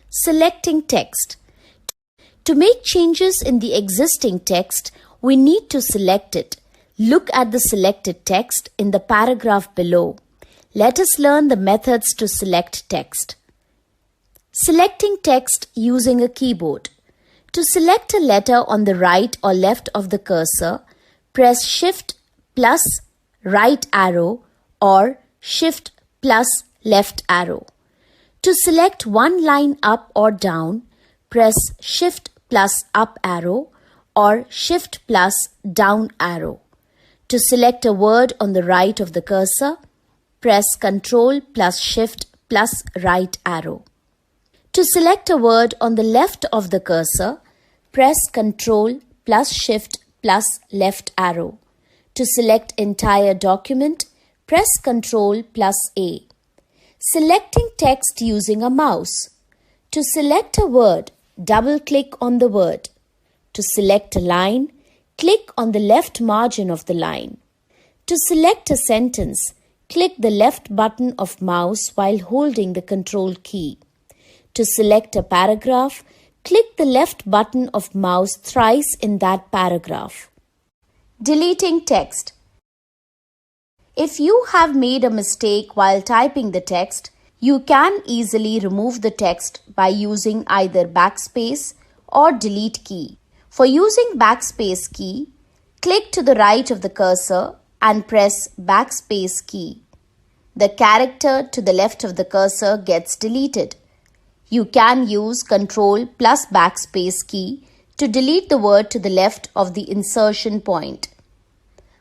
Selecting text. To make changes in the existing text, we need to select it. Look at the selected text in the paragraph below. Let us learn the methods to select text. Selecting text using a keyboard. To select a letter on the right or left of the cursor, press Shift plus right arrow or Shift plus left arrow. To select one line up or down, press Shift plus up arrow or Shift plus down arrow. To select a word on the right of the cursor, press Ctrl plus Shift plus right arrow. To select a word on the left of the cursor, press Ctrl plus Shift plus left arrow. To select entire document, press Ctrl plus A. Selecting text using a mouse. To select a word, double-click on the word. To select a line, click on the left margin of the line. To select a sentence, click the left button of mouse while holding the Control key. To select a paragraph, click the left button of mouse thrice in that paragraph. Deleting text. If you have made a mistake while typing the text, you can easily remove the text by using either backspace or delete key. For using backspace key, click to the right of the cursor and press backspace key. The character to the left of the cursor gets deleted. You can use Ctrl plus backspace key to delete the word to the left of the insertion point.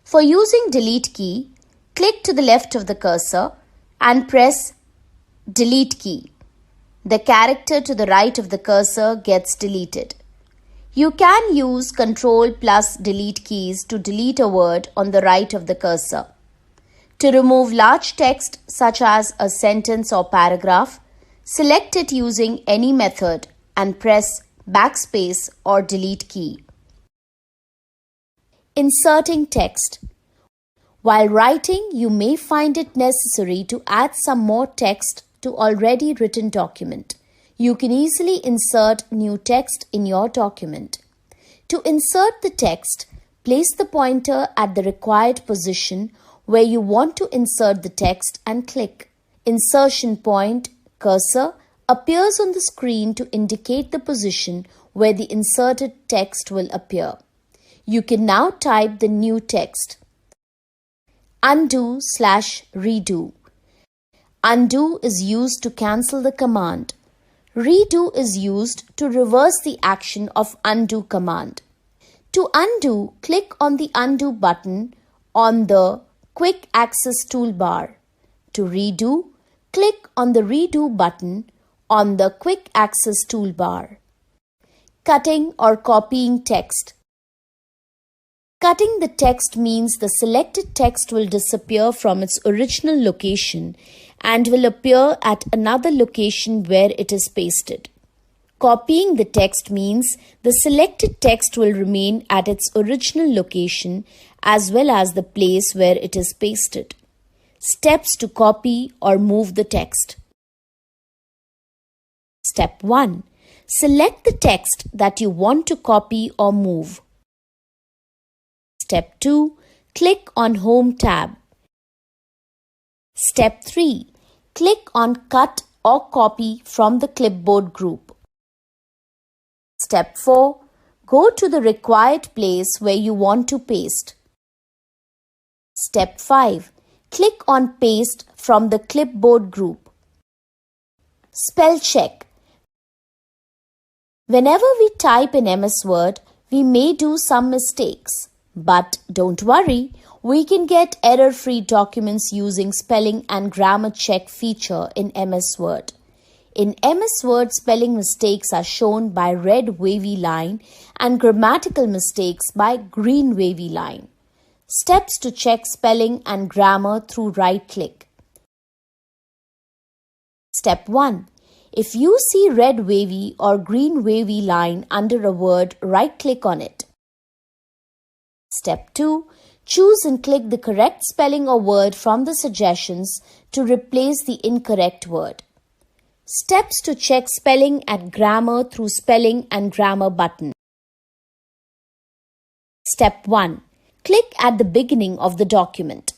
For using delete key, click to the left of the cursor and press delete key. The character to the right of the cursor gets deleted. You can use Ctrl plus delete keys to delete a word on the right of the cursor. To remove large text such as a sentence or paragraph, select it using any method and press backspace or delete key. Inserting text. While writing, you may find it necessary to add some more text to already written document. You can easily insert new text in your document. To insert the text, place the pointer at the required position where you want to insert the text and click. Insertion point cursor appears on the screen to indicate the position where the inserted text will appear. You can now type the new text. Undo/redo. Undo is used to cancel the command. Redo is used to reverse the action of undo command. To undo, click on the undo button on the quick access toolbar. To redo, click on the redo button on the quick access toolbar. Cutting or copying text. Cutting the text means the selected text will disappear from its original location and will appear at another location where it is pasted. Copying the text means the selected text will remain at its original location as well as the place where it is pasted. Steps to copy or move the text. Step 1. Select the text that you want to copy or move. Step 2. Click on Home tab. Step 3. Click on Cut or Copy from the clipboard group. Step 4. Go to the required place where you want to paste. Step 5. Click on Paste from the clipboard group. Spell check. Whenever we type in MS Word, we may do some mistakes. But don't worry, we can get error-free documents using spelling and grammar check feature in MS Word. In MS Word, spelling mistakes are shown by red wavy line and grammatical mistakes by green wavy line. Steps to check spelling and grammar through right-click. Step 1. If you see red wavy or green wavy line under a word, right-click on it. Step 2. Choose and click the correct spelling or word from the suggestions to replace the incorrect word. Steps to check spelling and grammar through Spelling and Grammar button. Step 1. Click at the beginning of the document.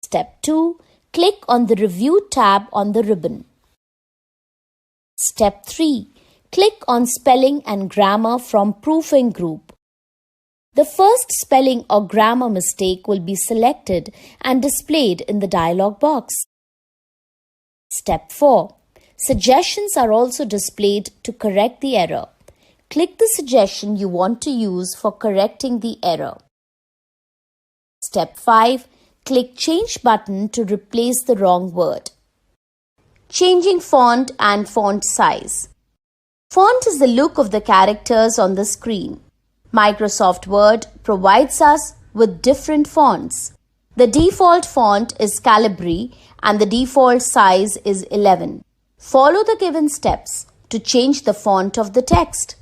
Step 2. Click on the Review tab on the ribbon. Step 3. Click on Spelling and Grammar from Proofing group. The first spelling or grammar mistake will be selected and displayed in the dialog box. Step 4. Suggestions are also displayed to correct the error. Click the suggestion you want to use for correcting the error. Step 5. Click Change button to replace the wrong word. Changing font and font size. Font is the look of the characters on the screen. Microsoft Word provides us with different fonts. The default font is Calibri and the default size is 11. Follow the given steps to change the font of the text.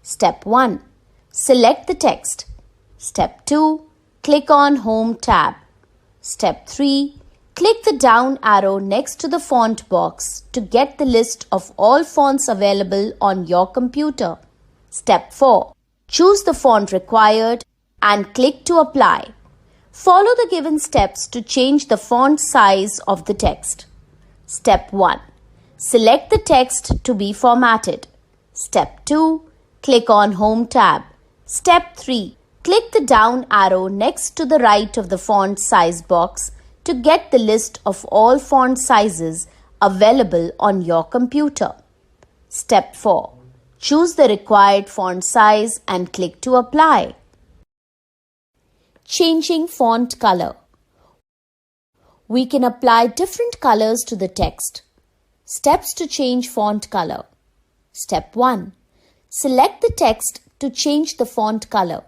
Step 1. Select the text. Step 2. Click on Home tab. Step 3. Click the down arrow next to the font box to get the list of all fonts available on your computer. Step 4. Choose the font required and click to apply. Follow the given steps to change the font size of the text. Step 1. Select the text to be formatted. Step 2. Click on Home tab. Step 3. Click the down arrow next to the right of the font size box to get the list of all font sizes available on your computer. Step 4. Choose the required font size and click to apply. Changing font color. We can apply different colors to the text. Steps to change font color. Step 1. Select the text to change the font color.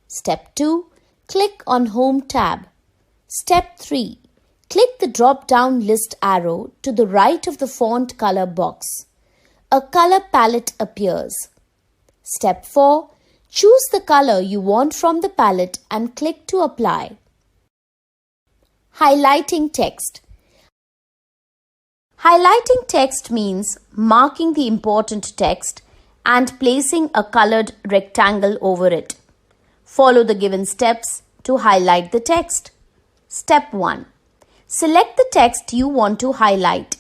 Step 2. Click on Home tab. Step 3. Click the drop-down list arrow to the right of the font color box. A color palette appears. Step 4. Choose the color you want from the palette and click to apply. Highlighting text. Highlighting text means marking the important text and placing a colored rectangle over it. Follow the given steps to highlight the text. Step 1. Select the text you want to highlight.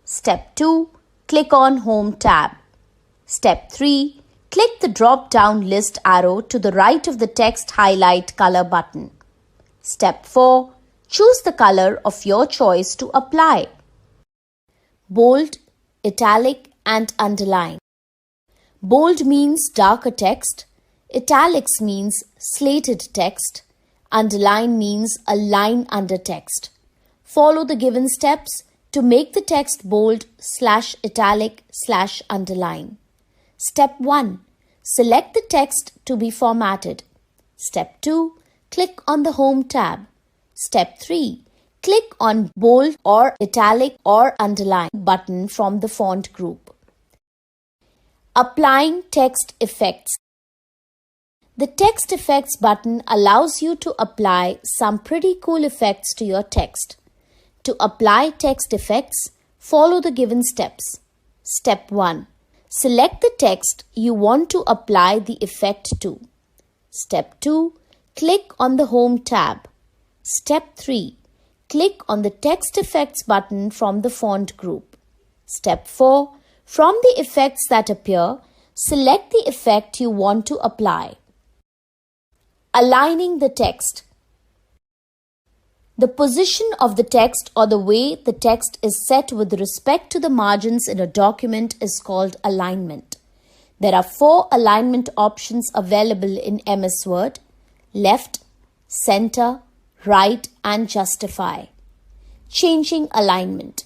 Step 2. Click on Home tab. Step 3. Click the drop-down list arrow to the right of the text highlight color button. Step 4. Choose the color of your choice to apply. Bold, italic and underline. Bold means darker text. Italics means slated text. Underline means a line under text. Follow the given steps to make the text bold /italic/underline. Step 1. Select the text to be formatted. Step 2. Click on the Home tab. Step 3. Click on Bold or Italic or Underline button from the font group. Applying text effects. The Text Effects button allows you to apply some pretty cool effects to your text. To apply text effects, follow the given steps. Step 1. Select the text you want to apply the effect to. Step 2. Click on the Home tab. Step 3. Click on the Text Effects button from the font group. Step 4. From the effects that appear, select the effect you want to apply. Aligning the text. The position of the text or the way the text is set with respect to the margins in a document is called alignment. There are 4 alignment options available in MS Word: left, center, right and justify. Changing alignment.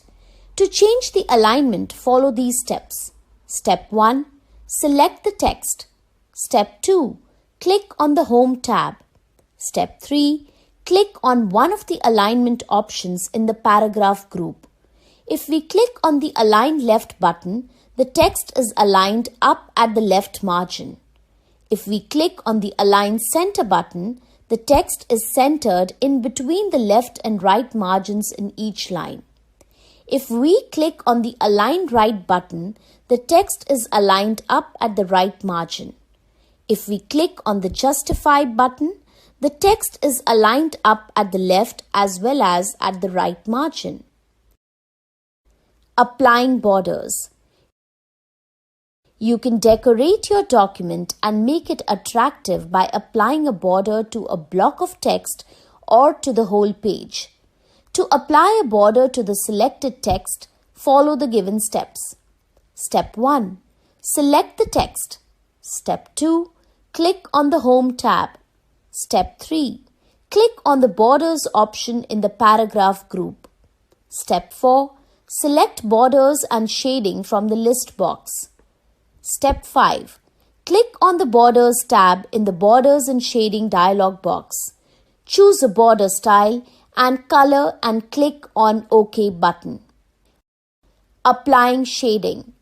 To change the alignment, follow these steps. Step 1. Select the text. Step 2. Click on the Home tab. Step 3. Click on one of the alignment options in the paragraph group. If we click on the Align Left button, the text is aligned up at the left margin. If we click on the Align Center button, the text is centered in between the left and right margins in each line. If we click on the Align Right button, the text is aligned up at the right margin. If we click on the Justify button, the text is aligned up at the left as well as at the right margin. Applying borders. You can decorate your document and make it attractive by applying a border to a block of text or to the whole page. To apply a border to the selected text, follow the given steps. Step 1. Select the text. Step 2. Click on the Home tab. Step 3. Click on the Borders option in the paragraph group. Step 4. Select Borders and Shading from the list box. Step 5. Click on the Borders tab in the Borders and Shading dialog box. Choose a border style and color and click on OK button. Applying shading.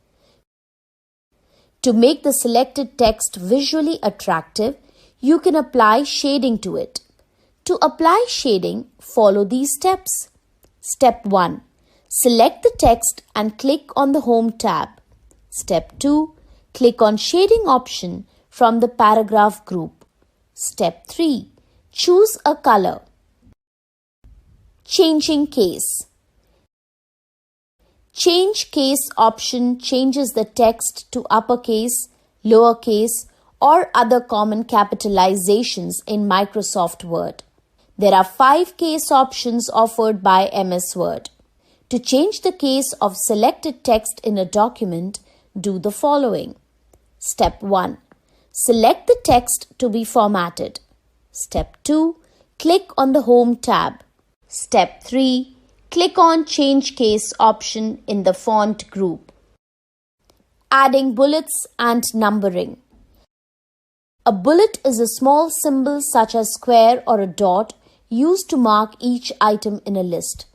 To make the selected text visually attractive, you can apply shading to it. To apply shading, follow these steps. Step 1. Select the text and click on the Home tab. Step 2. Click on Shading option from the paragraph group. Step 3. Choose a color. Changing case. Change case option changes the text to uppercase, lowercase, or other common capitalizations in Microsoft Word. There are 5 case options offered by MS Word. To change the case of selected text in a document, do the following. Step 1. Select the text to be formatted. Step 2. Click on the Home tab. Step 3. Click on Change Case option in the font group. Adding bullets and numbering. A bullet is a small symbol such as square or a dot used to mark each item in a list.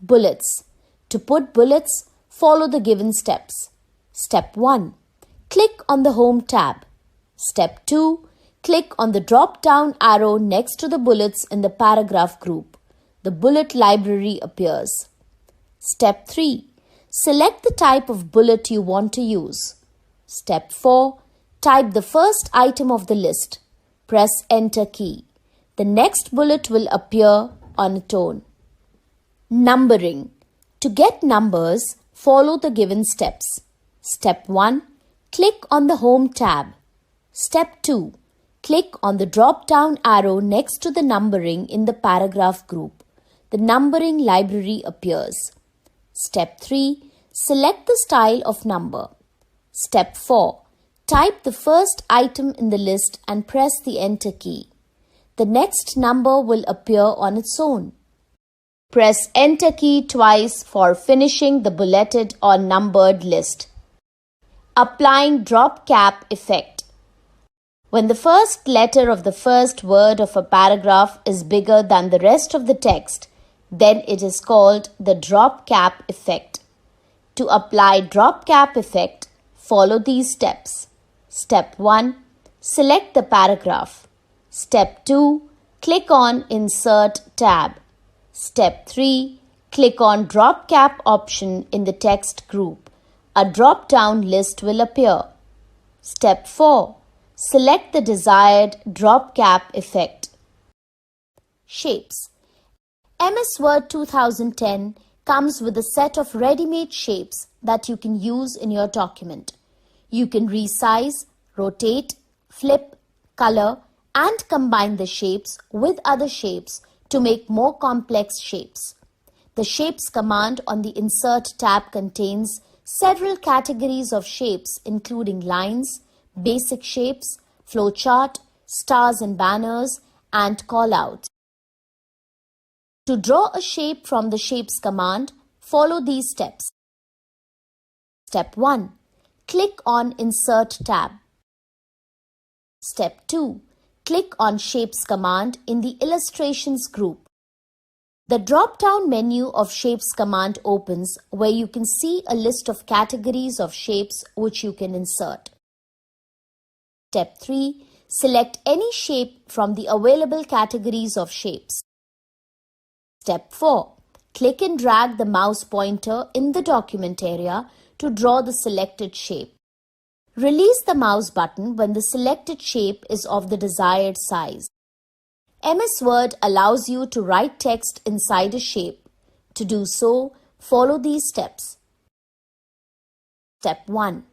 Bullets. To put bullets, follow the given steps. Step 1. Click on the Home tab. Step 2. Click on the drop-down arrow next to the bullets in the paragraph group. The bullet library appears. Step 3. Select the type of bullet you want to use. Step 4. Type the first item of the list. Press Enter key. The next bullet will appear on its own. Numbering. To get numbers, follow the given steps. Step 1. Click on the Home tab. Step 2. Click on the drop-down arrow next to the numbering in the paragraph group. The numbering library appears. Step 3. Select the style of number. Step 4. Type the first item in the list and press the Enter key. The next number will appear on its own. Press Enter key twice for finishing the bulleted or numbered list. Applying drop cap effect. When the first letter of the first word of a paragraph is bigger than the rest of the text, then it is called the drop cap effect. To apply drop cap effect, follow these steps. Step 1. Select the paragraph. Step 2. Click on Insert tab. Step 3. Click on Drop Cap option in the text group. A drop-down list will appear. Step 4. Select the desired drop cap effect. Shapes. MS Word 2010 comes with a set of ready-made shapes that you can use in your document. You can resize, rotate, flip, color, and combine the shapes with other shapes to make more complex shapes. The Shapes command on the Insert tab contains several categories of shapes including lines, basic shapes, flowchart, stars and banners, and callouts. To draw a shape from the Shapes command, follow these steps. Step 1. Click on Insert tab. Step 2. Click on Shapes command in the Illustrations group. The drop-down menu of Shapes command opens where you can see a list of categories of shapes which you can insert. Step 3. Select any shape from the available categories of shapes. Step 4. click and drag the mouse pointer in the document area to draw the selected shape. Release the mouse button when the selected shape is of the desired size. MS Word allows you to write text inside a shape. To do so, follow these steps. Step 1.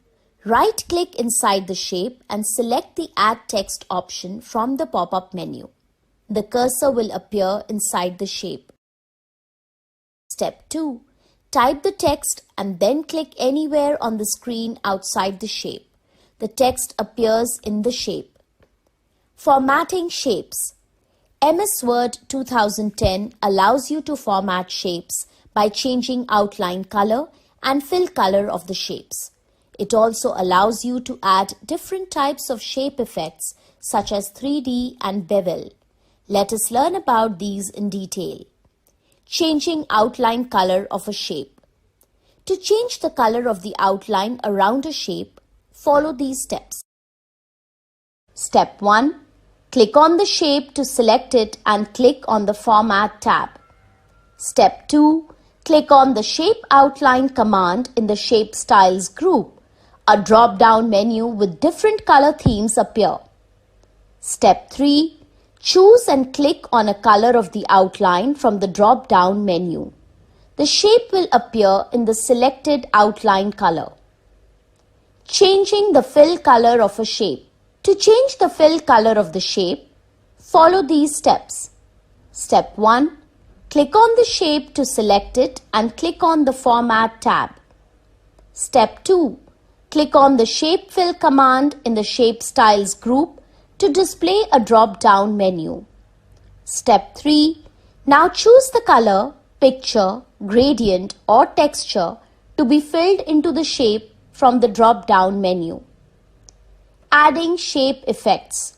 Right-click inside the shape and select the Add Text option from the pop-up menu. The cursor will appear inside the shape. Step 2. Type the text and then click anywhere on the screen outside the shape. The text appears in the shape. Formatting shapes. MS Word 2010 allows you to format shapes by changing outline color and fill color of the shapes. It also allows you to add different types of shape effects such as 3D and bevel. Let us learn about these in detail. Changing outline color of a shape. To change the color of the outline around a shape, follow these steps. Step 1. Click on the shape to select it and click on the Format tab. Step 2. Click on the Shape Outline command in the Shape Styles group. A drop-down menu with different color themes appear. Step 3. Choose and click on a color of the outline from the drop-down menu. The shape will appear in the selected outline color. Changing the fill color of a shape. To change the fill color of the shape, follow these steps. Step 1. Click on the shape to select it and click on the Format tab. Step 2. Click on the Shape Fill command in the Shape Styles group to display a drop-down menu. Step 3. Now choose the color, picture, gradient or texture to be filled into the shape from the drop-down menu. Adding shape effects.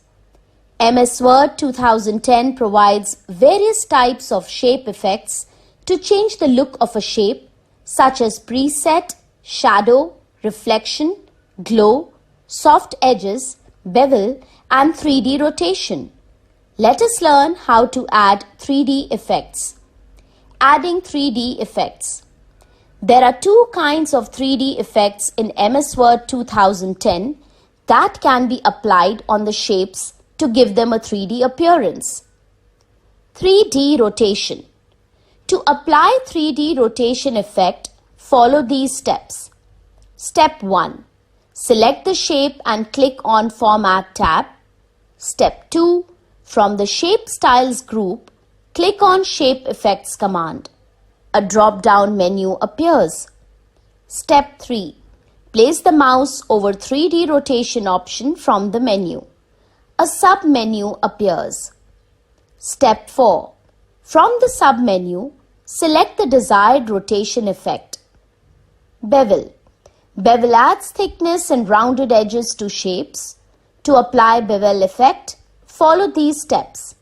MS Word 2010 provides various types of shape effects to change the look of a shape such as preset, shadow, reflection, glow, soft edges, bevel and 3D rotation. Let us learn how to add 3D effects. Adding 3D effects. There are two kinds of 3D effects in MS Word 2010 that can be applied on the shapes to give them a 3D appearance. 3D rotation. To apply 3D rotation effect, follow these steps. Step 1. Select the shape and click on Format tab. Step 2. From the Shape Styles group, click on Shape Effects command. A drop-down menu appears. Step 3. Place the mouse over 3D rotation option from the menu. A sub-menu appears. Step 4. From the sub-menu, select the desired rotation effect. Bevel. Bevel adds thickness and rounded edges to shapes. To apply bevel effect, follow these steps.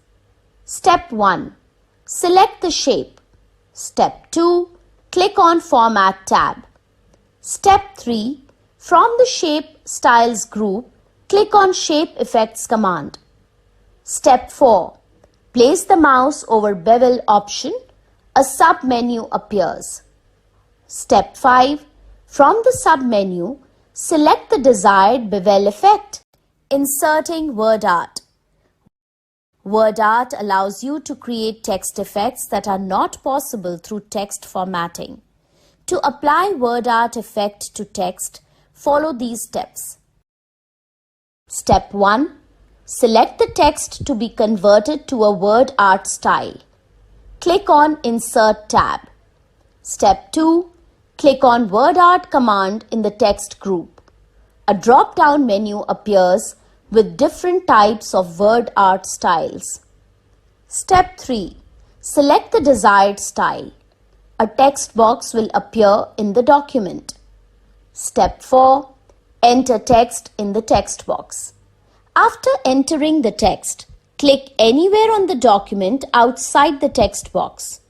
Step 1. Select the shape. Step 2. Click on Format tab. Step 3. From the Shape Styles group, click on Shape Effects command. Step 4. Place the mouse over Bevel option. A sub-menu appears. Step 5. From the sub-menu, select the desired bevel effect. Inserting WORDART. WORDART allows you to create text effects that are not possible through text formatting. To apply WORDART effect to text, follow these steps. Step 1. Select the text to be converted to a WORDART style. Click on Insert tab. Step 2. Click on WORDART command in the text group. A drop-down menu appears with different types of WORDART styles. Step 3. Select the desired style. A text box will appear in the document. Step 4. Enter text in the text box. After entering the text, click anywhere on the document outside the text box.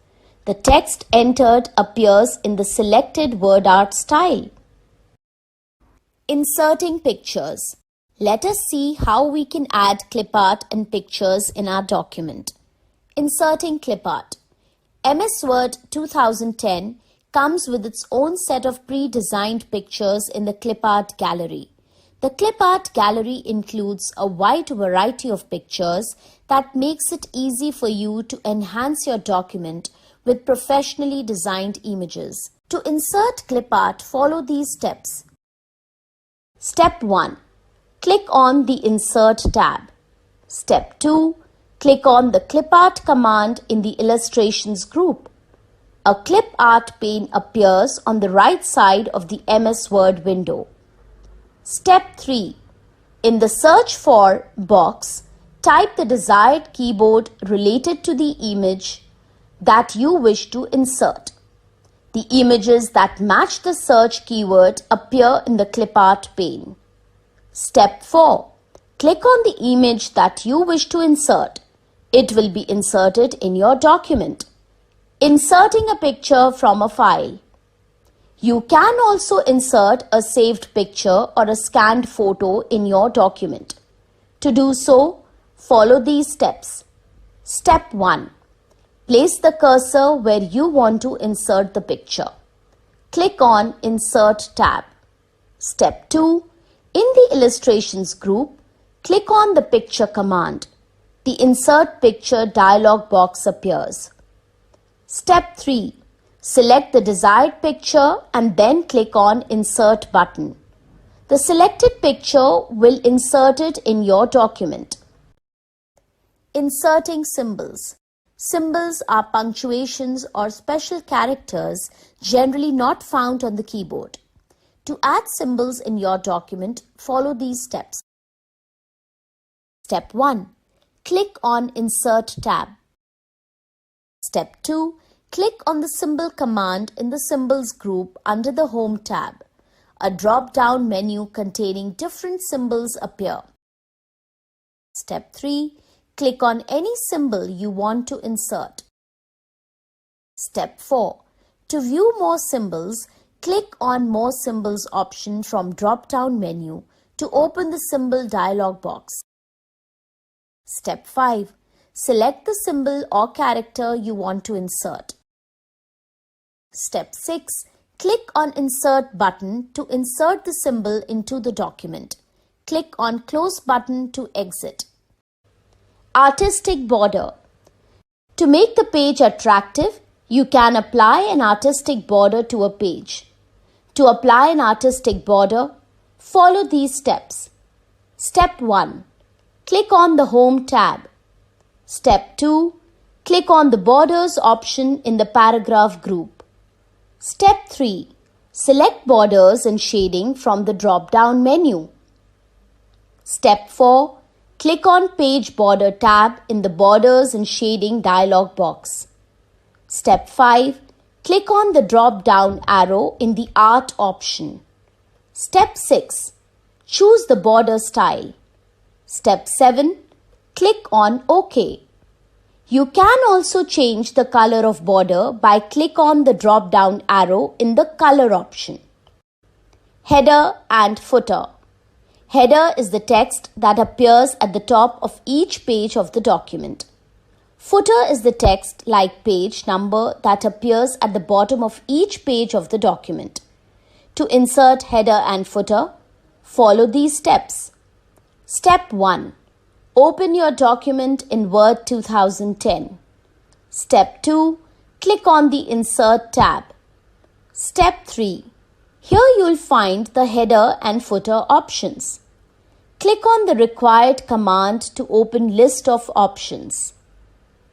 The text entered appears in the selected WORDART style. Inserting pictures. Let us see how we can add clip art and pictures in our document. Inserting clip art. MS Word 2010 comes with its own set of pre-designed pictures in the clipart gallery. The clipart gallery includes a wide variety of pictures that makes it easy for you to enhance your document with professionally designed images. To insert clipart, follow these steps. Step 1. Click on the Insert tab. Step 2. Click on the clipart command in the Illustrations group. A clip art pane appears on the right side of the MS Word window. Step 3. In the Search For box, type the desired keyboard related to the image that you wish to insert. The images that match the search keyword appear in the clipart pane. Step 4. Click on the image that you wish to insert. It will be inserted in your document. Inserting a picture from a file. You can also insert a saved picture or a scanned photo in your document. To do so, follow these steps. Step 1. Place the cursor where you want to insert the picture. Click on Insert tab. Step 2. In the Illustrations group, click on the Picture command. The Insert Picture dialog box appears. Step 3. Select the desired picture and then click on Insert button. The selected picture will insert it in your document. Inserting symbols. Symbols are punctuations or special characters generally not found on the keyboard. To add symbols in your document, follow these steps. Step 1. Click on Insert tab. Step 2. Click on the Symbol command in the Symbols group under the Home tab. A drop-down menu containing different symbols appear. Step 3. Click on any symbol you want to insert. Step 4. To view more symbols, click on More Symbols option from drop-down menu to open the symbol dialog box. Step 5. Select the symbol or character you want to insert. Step 6. Click on Insert button to insert the symbol into the document. Click on Close button to exit. Artistic border. To make the page attractive, you can apply an artistic border to a page. To apply an artistic border, follow these steps. Step 1. Click on the Home tab. Step 2. Click on the Borders option in the Paragraph group. Step 3. Select Borders and Shading from the drop-down menu. Step 4. Click on Page Border tab in the Borders and Shading dialog box. Step 5. Click on the drop-down arrow in the Art option. Step 6. Choose the border style. Step 7. Click on OK. You can also change the color of border by click on the drop-down arrow in the Color option. Header and Footer. Header is the text that appears at the top of each page of the document. Footer is the text like page number that appears at the bottom of each page of the document. To insert header and footer, follow these steps. Step 1. Open your document in Word 2010. Step 2. Click on the Insert tab. Step 3. Here you will find the header and footer options. Click on the required command to open list of options.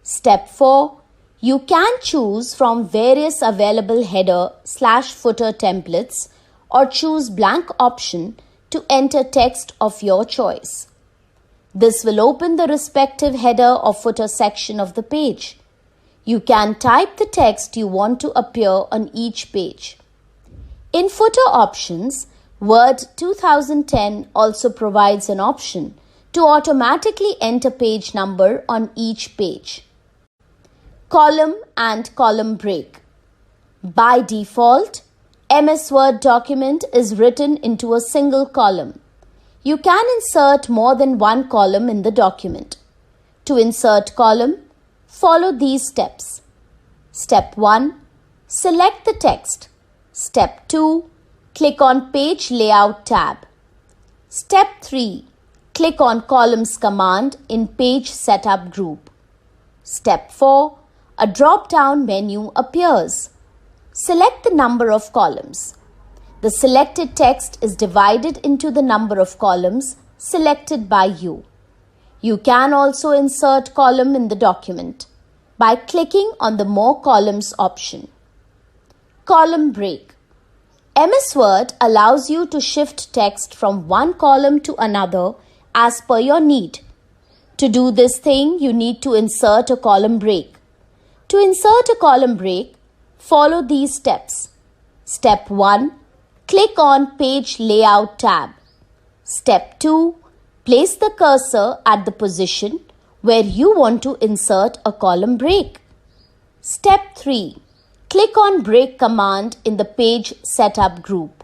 Step 4. You can choose from various available header/footer templates or choose blank option to enter text of your choice. This will open the respective header or footer section of the page. You can type the text you want to appear on each page. In footer options, Word 2010 also provides an option to automatically enter page number on each page. Column and column break. By default, MS Word document is written into a single column. You can insert more than one column in the document. To insert column, follow these steps. Step 1. Select the text. Step 2. Click on Page Layout tab. Step 3. Click on Columns command in Page Setup group. Step 4. A drop-down menu appears. Select the number of columns. The selected text is divided into the number of columns selected by you. You can also insert column in the document by clicking on the More Columns option. Column break. MS Word allows you to shift text from one column to another as per your need. To do this thing, you need to insert a column break. To insert a column break, follow these steps. Step 1. Click on Page Layout tab. Step 2. Place the cursor at the position where you want to insert a column break. Step 3. Click on Break command in the Page Setup group.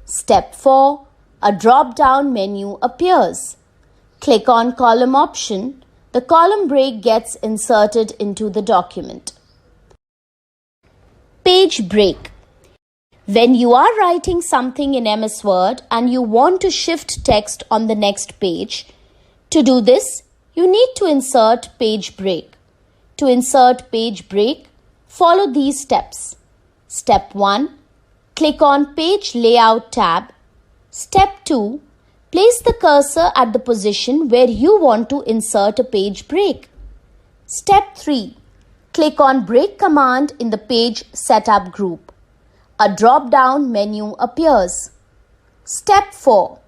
Step 4. A drop-down menu appears. Click on Column option. The column break gets inserted into the document. Page break. When you are writing something in MS Word and you want to shift text on the next page, to do this, you need to insert page break. To insert page break, follow these steps. Step 1. Click on Page Layout tab. Step 2. Place the cursor at the position where you want to insert a page break. Step 3. Click on Break command in the Page Setup group. A drop-down menu appears. Step 4.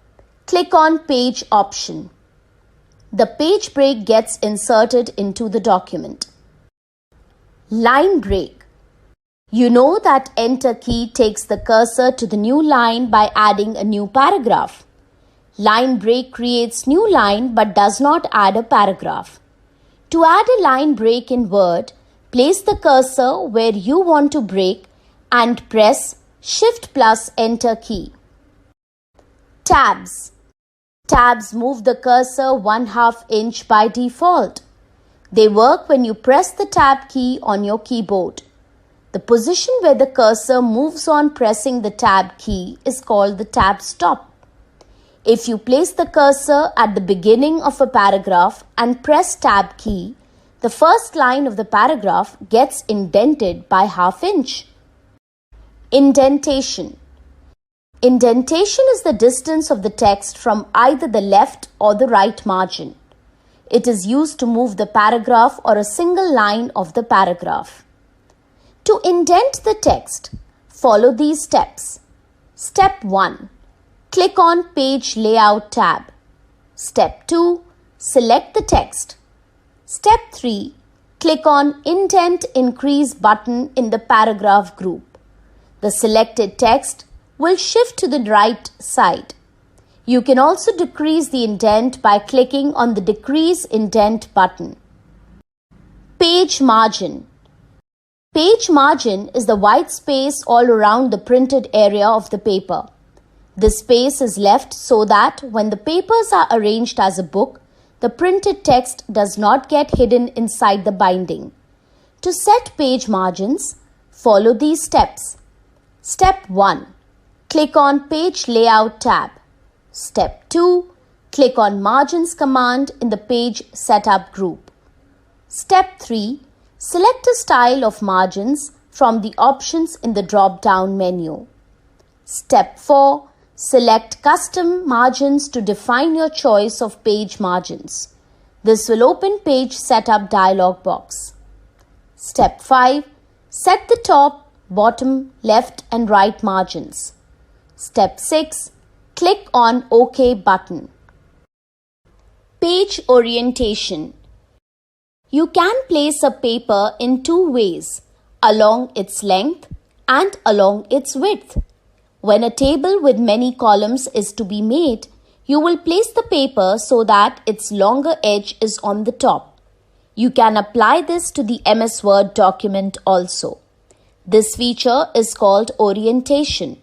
Click on Page option. The page break gets inserted into the document. Line break. You know that Enter key takes the cursor to the new line by adding a new paragraph. Line break creates new line but does not add a paragraph. To add a line break in Word, place the cursor where you want to break and press Shift plus Enter key. Tabs. Tabs move the cursor 1/2 inch by default. They work when you press the Tab key on your keyboard. The position where the cursor moves on pressing the Tab key is called the tab stop. If you place the cursor at the beginning of a paragraph and press Tab key, the first line of the paragraph gets indented by 1/2 inch. Indentation. Indentation is the distance of the text from either the left or the right margin. It is used to move the paragraph or a single line of the paragraph. To indent the text, follow these steps. Step 1. Click on Page Layout tab. Step 2. Select the text. Step 3. Click on Indent Increase button in the paragraph group. The selected text will shift to the right side. You can also decrease the indent by clicking on the Decrease Indent button. Page margin. Page margin is the white space all around the printed area of the paper. This space is left so that when the papers are arranged as a book, the printed text does not get hidden inside the binding. To set page margins, follow these steps. Step 1. Click on Page Layout tab. Step 2. Click on Margins command in the Page Setup group. Step 3. Select a style of margins from the options in the drop-down menu. Step 4. Select Custom Margins to define your choice of page margins. This will open Page Setup dialog box. Step 5. Set the top, bottom, left and right margins. Step 6. Click on OK button. Page orientation. You can place a paper in two ways, along its length and along its width. When a table with many columns is to be made, you will place the paper so that its longer edge is on the top. You can apply this to the MS Word document also. This feature is called orientation.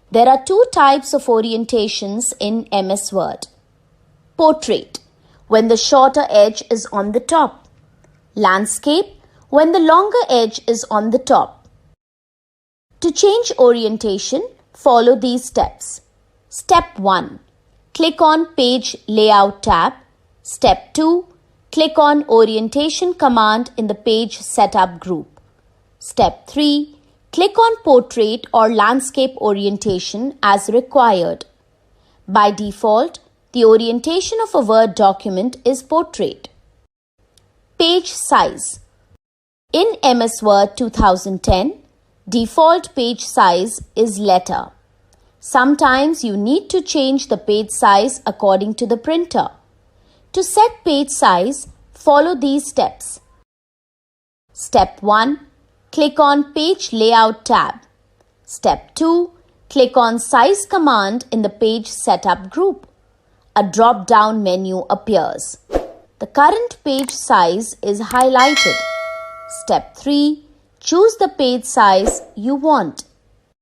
There are two types of orientations in MS Word. Portrait, when the shorter edge is on the top. Landscape, when the longer edge is on the top. To change orientation, follow these steps. Step 1. Click on Page Layout tab. Step 2. Click on Orientation command in the Page Setup group. Step 3. Click on Portrait or Landscape Orientation as required. By default, the orientation of a Word document is Portrait. Page size. In MS Word 2010, default page size is letter. Sometimes you need to change the page size according to the printer. To set page size, follow these steps. Step 1. Click on Page Layout tab. Step 2. Click on Size command in the Page Setup group. A drop-down menu appears. The current page size is highlighted. Step 3. Choose the page size you want.